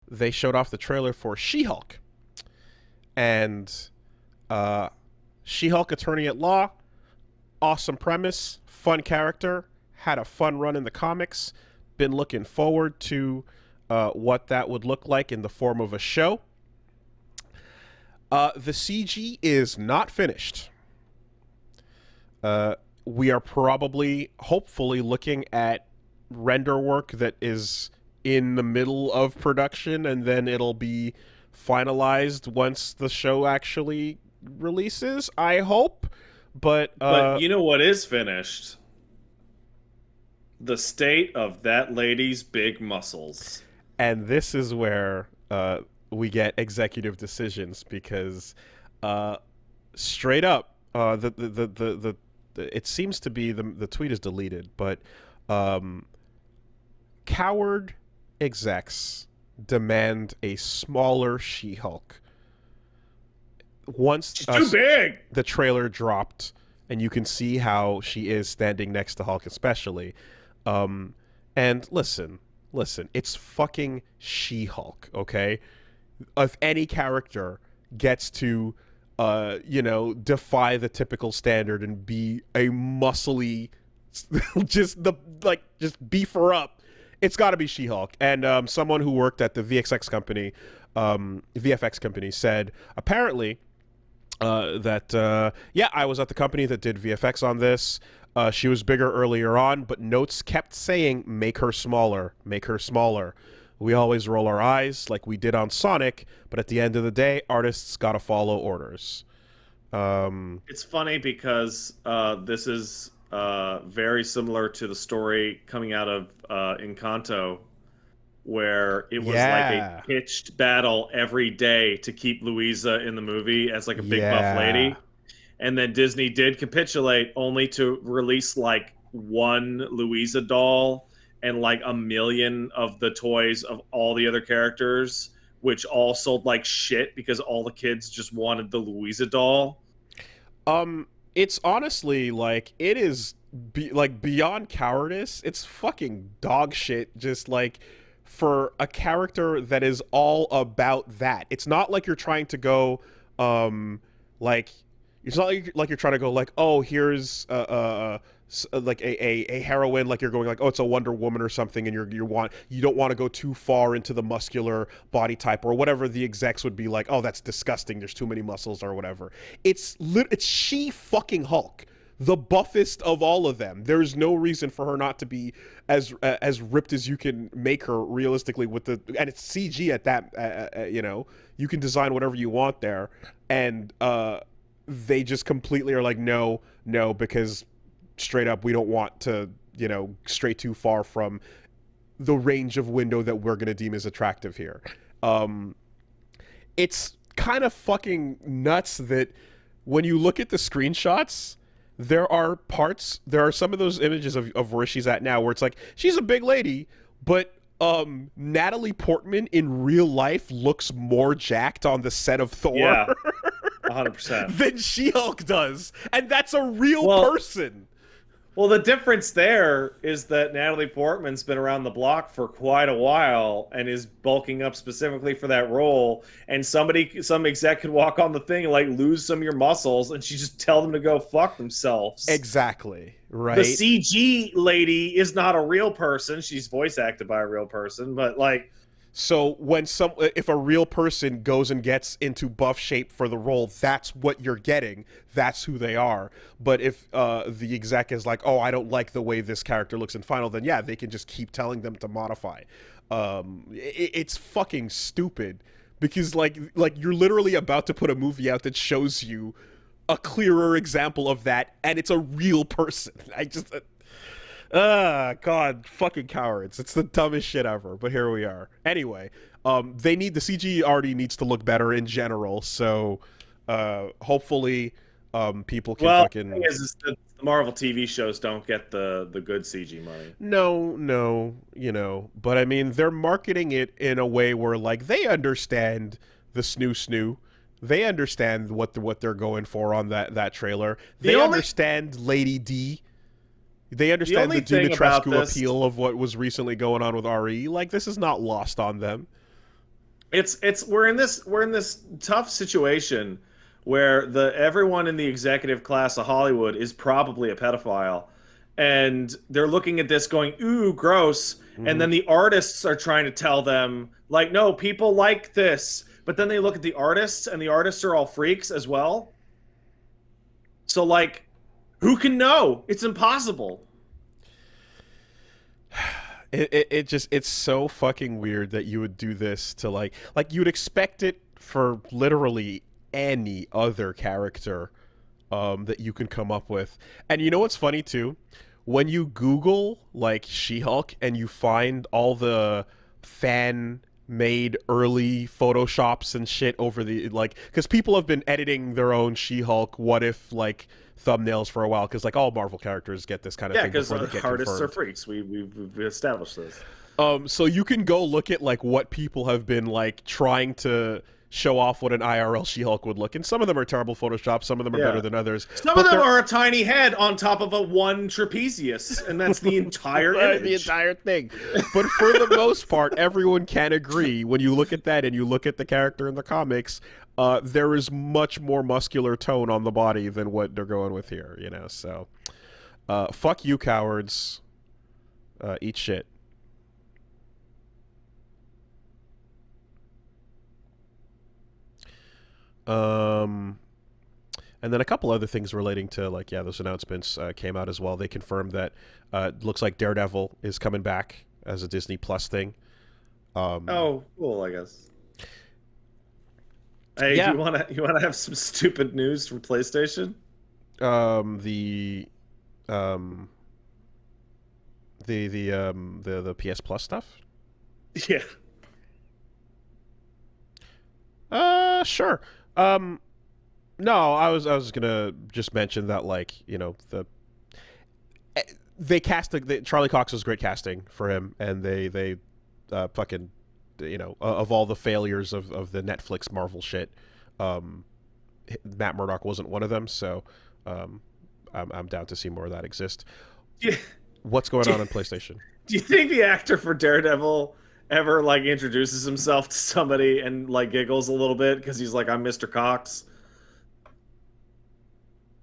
they showed off the trailer for She-Hulk. And She-Hulk Attorney at Law, awesome premise, fun character, had a fun run in the comics. Been looking forward to what that would look like in the form of a show. The CG is not finished. We are probably, hopefully, looking at render work that is in the middle of production, and then it'll be finalized once the show actually releases, I hope. But you know what is finished? The state of that lady's big muscles. and this is where we get executive decisions, because straight up, the it seems to be the tweet is deleted, but coward execs demand a smaller She-Hulk. Once She's too big. the trailer dropped, and you can see how she is standing next to Hulk, especially. And listen, it's fucking She-Hulk, okay? If any character gets to, defy the typical standard and be a muscly, just beef her up, it's got to be She-Hulk. And someone who worked at the VFX company said, apparently, that I was at the company that did VFX on this. She was bigger earlier on, but notes kept saying, make her smaller, make her smaller. We always roll our eyes like we did on Sonic, but at the end of the day, artists gotta follow orders. It's funny because this is very similar to the story coming out of Encanto, where it was like a pitched battle every day to keep Louisa in the movie as like a big buff lady. And then Disney did capitulate, only to release like one Louisa doll and like 1 million of the toys of all the other characters, which all sold like shit because all the kids just wanted the Louisa doll. It's honestly like, it is beyond cowardice. It's fucking dog shit. Just like, for a character that is all about that. It's not like you're trying to go, it's not like you're trying to go like, oh, here's like a heroine, like you're going like, oh, it's a Wonder Woman or something, and you don't want to go too far into the muscular body type or whatever the execs would be like, oh, that's disgusting, there's too many muscles or whatever. It's she fucking Hulk, the buffest of all of them. There's no reason for her not to be as ripped as you can make her realistically and it's CG at that. You can design whatever you want there, and they just completely are like, no, because straight up, we don't want to, stray too far from the range of window that we're going to deem as attractive here. It's kind of fucking nuts that when you look at the screenshots, there are some of those images of where she's at now, where it's like, she's a big lady, but Natalie Portman in real life looks more jacked on the set of Thor. Yeah. 100%. Than She-Hulk does, and that's a real person. Well, the difference there is that Natalie Portman's been around the block for quite a while and is bulking up specifically for that role. And some exec could walk on the thing and like lose some of your muscles, and she just tell them to go fuck themselves. Exactly. Right. The CG lady is not a real person; she's voice acted by a real person, but like. So if a real person goes and gets into buff shape for the role, that's what you're getting. That's who they are. But if the exec is like, oh, I don't like the way this character looks in final, then yeah, they can just keep telling them to modify. It's fucking stupid, because like you're literally about to put a movie out that shows you a clearer example of that, and it's a real person. God, fucking cowards. It's the dumbest shit ever, but here we are. Anyway, the CG already needs to look better in general, so hopefully people can fucking... The thing is the Marvel TV shows don't get the good CG money. No, but I mean, they're marketing it in a way where like they understand the snoo. They understand what they're going for on that trailer. They understand Lady D. They understand the Dimitrescu appeal of what was recently going on with RE. Like, this is not lost on them. It's we're in this tough situation where the everyone in the executive class of Hollywood is probably a pedophile, and they're looking at this going, "Ooh, gross," and Mm-hmm. then the artists are trying to tell them like, "No, people like this," but then they look at the artists, and the artists are all freaks as well. So like, who can know? It's impossible. It just it's so fucking weird that you would do this to like you'd expect it for literally any other character that you can come up with. And you know what's funny too? When you Google like She-Hulk and you find all the fan made early photoshops and shit over the like because people have been editing their own She-Hulk what if like thumbnails for a while because like all Marvel characters get this kind of Yeah, thing because before they get artists are confirmed. freaks. We've established this. So you can go look at like what people have been like trying to show off what an IRL She-Hulk would look, and some of them are terrible Photoshop, some of them are better Yeah. than others. Some of But them they're are a tiny head on top of a one trapezius, and that's the entire the image. entire thing. But for the most part, everyone can agree when you look at that and you look at the character in the comics, there is much more muscular tone on the body than what they're going with here. You know, so fuck you, cowards. Eat shit. Um, and then a couple other things relating to like yeah, those announcements came out as well. They confirmed that looks like Daredevil is coming back as a Disney Plus thing. Um, Oh, cool, I guess. Hey, yeah, you wanna have some stupid news from PlayStation? the um, the PS Plus stuff. Yeah. Sure. Um, no, I was gonna just mention that like you know they cast Charlie Cox was great casting for him, and they fucking you know of all the failures of the Netflix Marvel shit, um, Matt Murdock wasn't one of them. So um, I'm down to see more of that exist. Do you, What's going do on you, in PlayStation? do you think the actor for Daredevil ever like introduces himself to somebody and like giggles a little bit because he's like, "I'm Mr. Cox"?